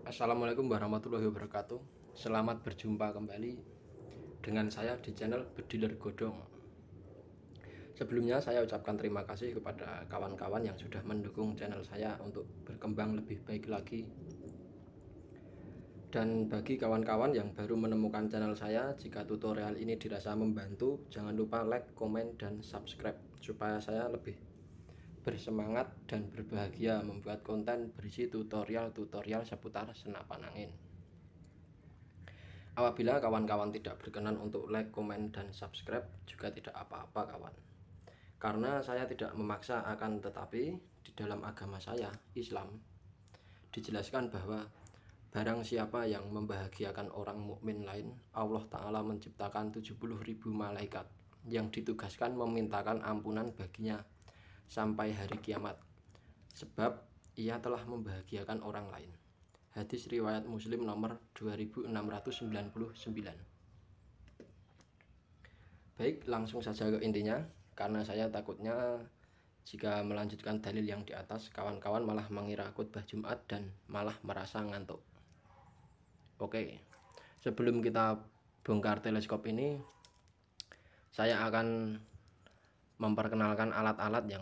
Assalamualaikum warahmatullahi wabarakatuh. Selamat berjumpa kembali dengan saya di channel Bediler Godong. Sebelumnya saya ucapkan terima kasih kepada kawan-kawan yang sudah mendukung channel saya untuk berkembang lebih baik lagi. Dan bagi kawan-kawan yang baru menemukan channel saya, jika tutorial ini dirasa membantu, jangan lupa like, komen, dan subscribe supaya saya lebih bersemangat dan berbahagia membuat konten berisi tutorial-tutorial seputar senapan angin. Apabila kawan-kawan tidak berkenan untuk like, komen, dan subscribe, juga tidak apa-apa kawan, karena saya tidak memaksa. Akan tetapi di dalam agama saya, Islam, dijelaskan bahwa barang siapa yang membahagiakan orang mukmin lain, Allah Ta'ala menciptakan 70.000 malaikat yang ditugaskan memintakan ampunan baginya sampai hari kiamat, sebab ia telah membahagiakan orang lain. Hadis riwayat Muslim nomor 2699. Baik, langsung saja ke intinya, karena saya takutnya jika melanjutkan dalil yang di atas, kawan-kawan malah mengira khutbah Jumat dan malah merasa ngantuk. Oke, sebelum kita bongkar teleskop ini, saya akan memperkenalkan alat-alat yang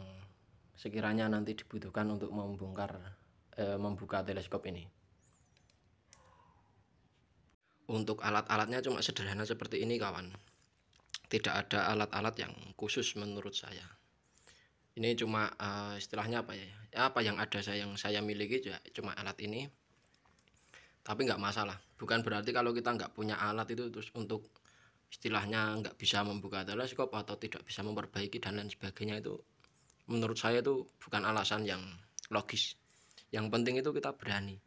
sekiranya nanti dibutuhkan untuk membuka teleskop ini. Untuk alat-alatnya cuma sederhana seperti ini kawan, tidak ada alat-alat yang khusus menurut saya. Ini cuma istilahnya apa ya, apa yang ada yang saya miliki cuma alat ini. Tapi nggak masalah, bukan berarti kalau kita nggak punya alat itu terus untuk istilahnya nggak bisa membuka teleskop atau tidak bisa memperbaiki dan lain sebagainya. Itu menurut saya itu bukan alasan yang logis. Yang penting itu kita berani,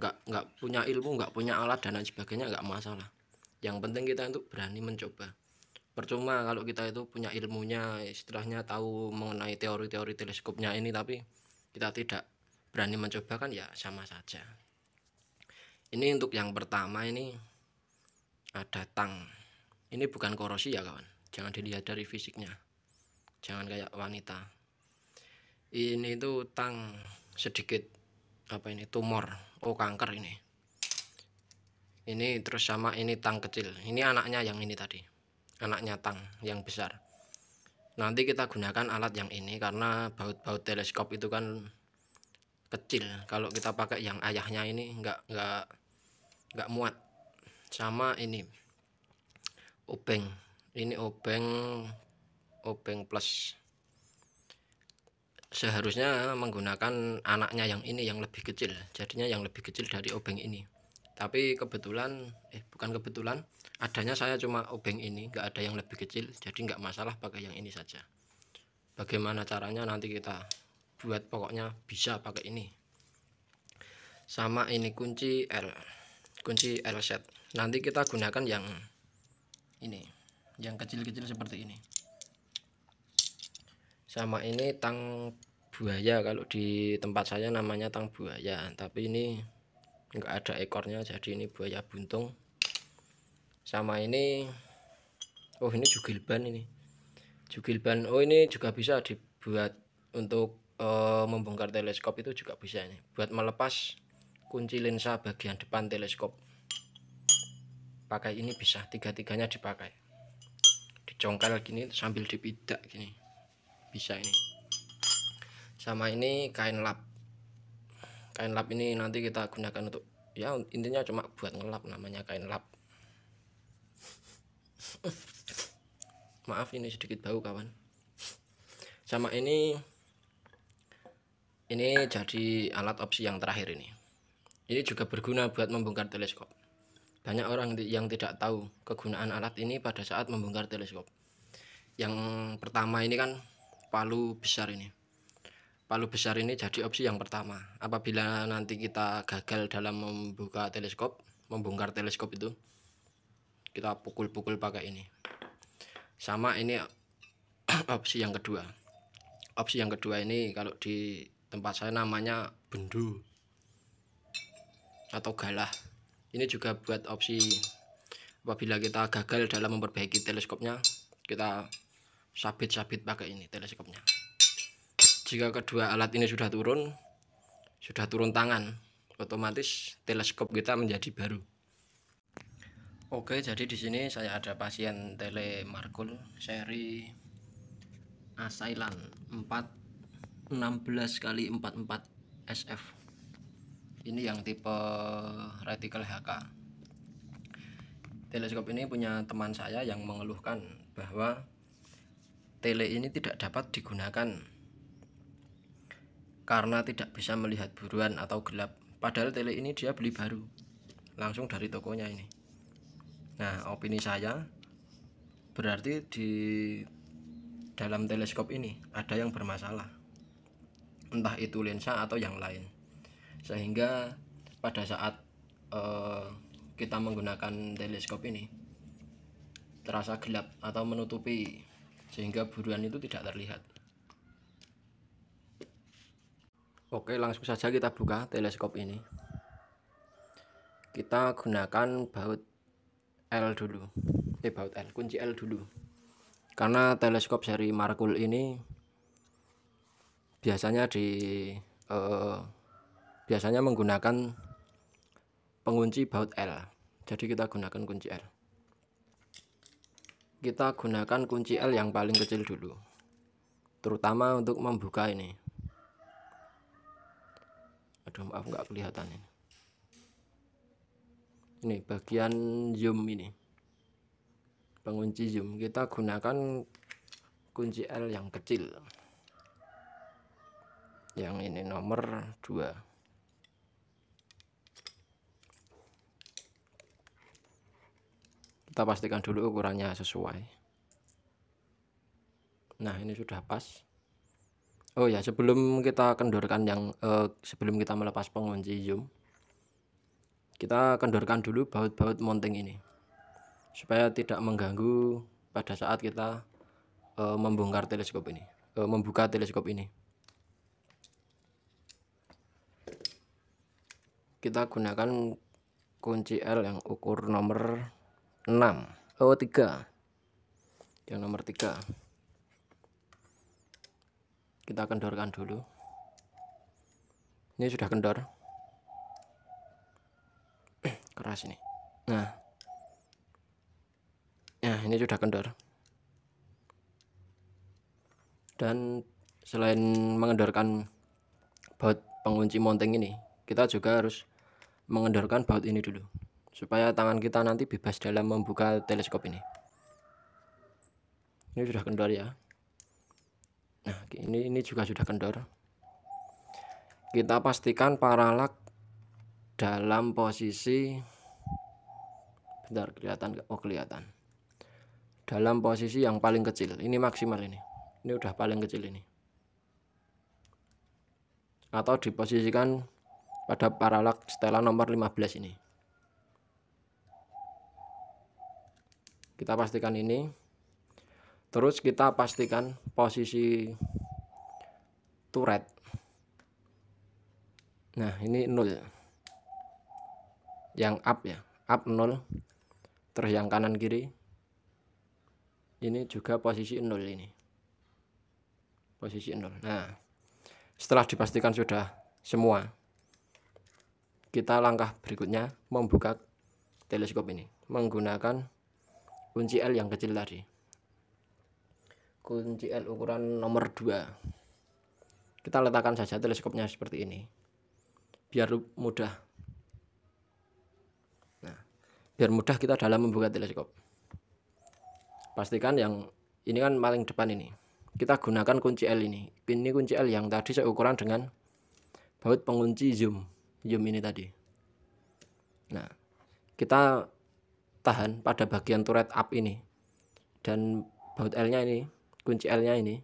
nggak punya ilmu, nggak punya alat dan lain sebagainya nggak masalah. Yang penting kita itu berani mencoba. Percuma kalau kita itu punya ilmunya, istilahnya tahu mengenai teori-teori teleskopnya ini, tapi kita tidak berani mencoba, kan ya sama saja. Ini untuk yang pertama, ini ada tang. Ini bukan korosi ya kawan, jangan dilihat dari fisiknya, jangan kayak wanita. Ini tuh tang sedikit apa ini, tumor, kanker ini. Ini terus sama ini tang kecil, ini anaknya yang ini tadi, anaknya tang yang besar. Nanti kita gunakan alat yang ini karena baut-baut teleskop itu kan kecil. Kalau kita pakai yang ayahnya ini nggak muat. Sama ini obeng, ini obeng plus. Seharusnya menggunakan anaknya yang ini yang lebih kecil, jadinya yang lebih kecil dari obeng ini. Tapi kebetulan bukan kebetulan, adanya saya cuma obeng ini, nggak ada yang lebih kecil, jadi nggak masalah pakai yang ini saja. Bagaimana caranya nanti kita buat, pokoknya bisa pakai ini. Sama ini kunci L set. Nanti kita gunakan yang ini, yang kecil-kecil seperti ini. Sama ini tang buaya, kalau di tempat saya namanya tang buaya, tapi ini enggak ada ekornya, jadi ini buaya buntung. Sama ini ini jugilban, ini jugilban. Ini juga bisa dibuat untuk membongkar teleskop, itu juga bisa ini buat melepas kunci lensa bagian depan teleskop. Pakai ini bisa, tiga-tiganya dipakai, dicongkel gini sambil dipidak gini, bisa ini. Sama ini kain lap. Kain lap ini nanti kita gunakan untuk, ya intinya cuma buat ngelap, namanya kain lap. Maaf ini sedikit bau kawan. Sama ini jadi alat opsi yang terakhir ini. Ini juga berguna buat membongkar teleskop. Banyak orang yang tidak tahu kegunaan alat ini pada saat membongkar teleskop. Yang pertama ini kan palu besar ini. Palu besar ini jadi opsi yang pertama. Apabila nanti kita gagal dalam membuka teleskop, membongkar teleskop itu, kita pukul-pukul pakai ini. Sama ini opsi yang kedua. Opsi yang kedua ini kalau di tempat saya namanya bendu atau galah. Ini juga buat opsi apabila kita gagal dalam memperbaiki teleskopnya, kita sabit-sabit pakai ini teleskopnya. Jika kedua alat ini sudah turun tangan, otomatis teleskop kita menjadi baru. Oke, jadi di sini saya ada pasien telemarkul seri Asailan 416x44 SF. Ini yang tipe reticle HK. Teleskop ini punya teman saya yang mengeluhkan bahwa tele ini tidak dapat digunakan karena tidak bisa melihat buruan atau gelap. Padahal tele ini dia beli baru langsung dari tokonya ini. Nah, opini saya berarti di dalam teleskop ini ada yang bermasalah, entah itu lensa atau yang lain, sehingga pada saat kita menggunakan teleskop ini terasa gelap atau menutupi, sehingga buruan itu tidak terlihat. Oke, langsung saja kita buka teleskop ini. Kita gunakan baut L dulu, baut L, kunci L dulu, karena teleskop seri Markul ini biasanya biasanya menggunakan pengunci baut L, jadi kita gunakan kunci L. Kita gunakan kunci L yang paling kecil dulu, terutama untuk membuka ini. Aduh, maaf nggak kelihatan ini. Ini bagian zoom, ini pengunci zoom. Kita gunakan kunci L yang kecil, yang ini nomor 2. Kita pastikan dulu ukurannya sesuai. Nah, ini sudah pas. Oh ya, sebelum kita kendorkan sebelum kita melepas pengunci zoom, kita kendorkan dulu baut-baut mounting ini supaya tidak mengganggu pada saat kita membongkar teleskop ini, membuka teleskop ini. Kita gunakan kunci L yang ukur nomor 3, yang nomor 3. Kita kendorkan dulu. Ini sudah kendor, keras ini. Nah, ini sudah kendor. Dan selain mengendorkan baut pengunci mounting ini, kita juga harus mengendorkan baut ini dulu supaya tangan kita nanti bebas dalam membuka teleskop ini. Ini sudah kendor ya. Nah, ini juga sudah kendor. Kita pastikan paralak dalam posisi, bentar, kelihatan nggak? Oh, kelihatan. Dalam posisi yang paling kecil. Ini maksimal ini. Ini udah paling kecil ini. Atau diposisikan pada paralak setelan nomor 15 ini. Kita pastikan ini. Terus kita pastikan posisi turret. Nah, ini 0. Yang up ya, up 0. Terus yang kanan kiri ini juga posisi 0 ini. Posisi 0. Nah, setelah dipastikan sudah semua, kita langkah berikutnya membuka teleskop ini menggunakan kunci L yang kecil tadi. Kunci L ukuran nomor 2. Kita letakkan saja teleskopnya seperti ini, biar mudah. Nah, biar mudah kita dalam membuka teleskop. Pastikan yang ini kan paling depan ini. Kita gunakan kunci L ini. Ini kunci L yang tadi seukuran dengan baut pengunci zoom ini tadi. Nah, kita tahan pada bagian turret up ini, dan baut L-nya ini, kunci L-nya ini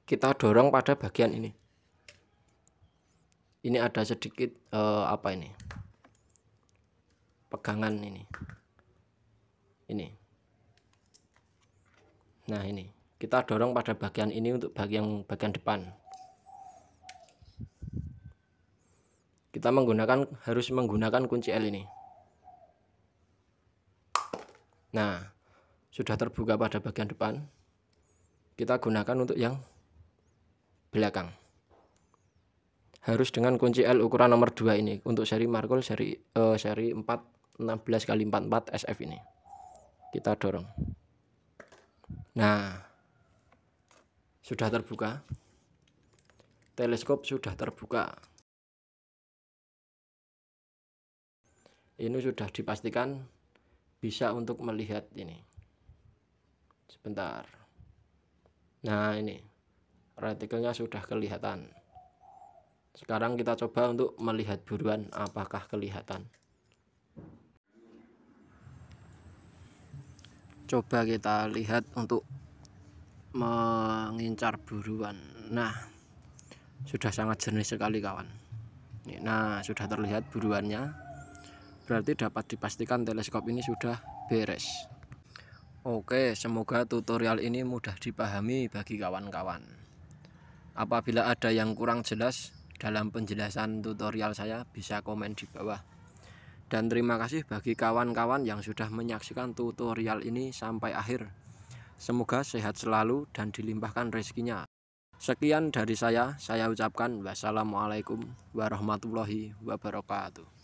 kita dorong pada bagian ini. Ini ada sedikit apa ini? Pegangan ini. Nah, ini kita dorong pada bagian ini untuk bagian depan. Kita harus menggunakan kunci L ini. Nah, sudah terbuka pada bagian depan. Kita gunakan untuk yang belakang. harus dengan kunci L ukuran nomor 2 ini untuk seri markul seri 416x44 SF ini. Kita dorong. Nah, sudah terbuka. Teleskop sudah terbuka. Ini sudah dipastikan bisa untuk melihat ini. Sebentar. Nah, ini retikelnya sudah kelihatan. Sekarang kita coba untuk melihat buruan apakah kelihatan. Coba kita lihat untuk mengincar buruan. Nah, sudah sangat jernih sekali kawan. Nah, sudah terlihat buruannya. Berarti dapat dipastikan teleskop ini sudah beres. Oke, semoga tutorial ini mudah dipahami bagi kawan-kawan. Apabila ada yang kurang jelas dalam penjelasan tutorial saya, bisa komen di bawah. Dan terima kasih bagi kawan-kawan yang sudah menyaksikan tutorial ini sampai akhir. Semoga sehat selalu dan dilimpahkan rezekinya. Sekian dari saya ucapkan wassalamualaikum warahmatullahi wabarakatuh.